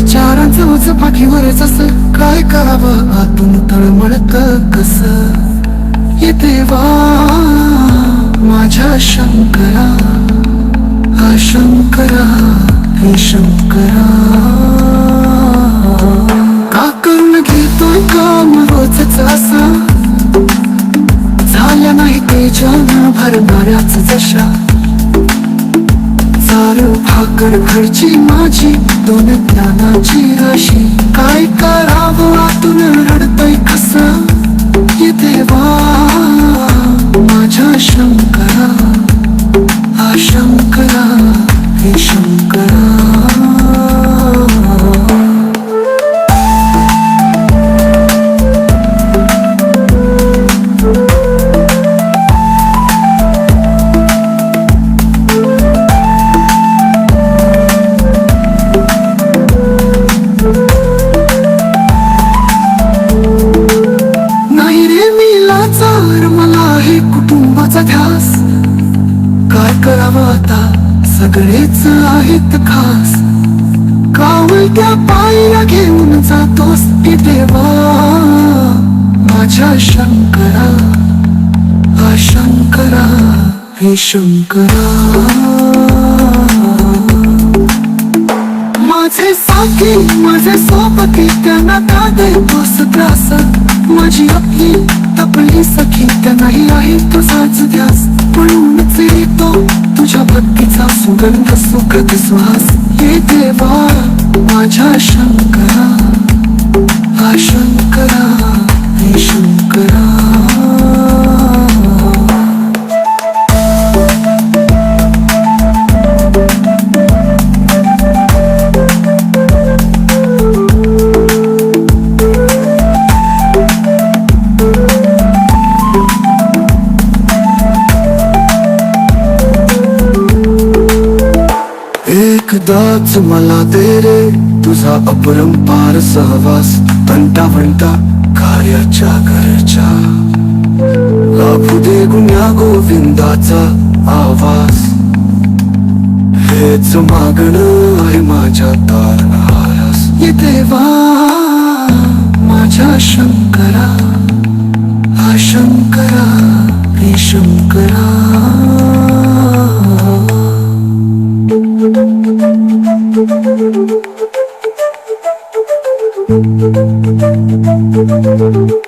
विचारांचं ओझं पाठीवरच असं काय करावं आतून तळमळत कस ये देवा माझ्या शंकरा हा शंकरा हे शंकरा का करून घेतोय काम रोजच असं झाल्या नाही तेजानं भरणाऱ्याच जशा चार भाकर घरची माझी दोन ज्ञानाची राशी काय करावं आतून रडतय कसं ये देवा माझ्या शंकरा हा शंकरा हे शंकरा कुटुंबाचा ध्यास काय करावं आता सगळेच आहेत खास कावळत्या पायीला घेऊन जातोस की देवा माझ्या शंकरा हा शंकरा हे शंकरा माझे साथी माझे सोबती त्यांना का देतोस त्रास माझी आपली आपली सखी त्यांनाही आहे तुझाच ध्यास म्हणूनच येतो तुझ्या भक्तीचा सुगंध सुखद श्वास ये देवा माझ्या शंकरा हा शंकरा हे शंकरा एकदाच मला दे रे तुझा अपरंपार सहवास तंटावंटा कार्याच्या घरच्या लाभू दे गुन्ह्या गोविंदाचा आवाज हेच मागणं आहे माझ्या तारणास ये देवा माझ्या शंकरा हा शंकरा हे शंकरा Thank you.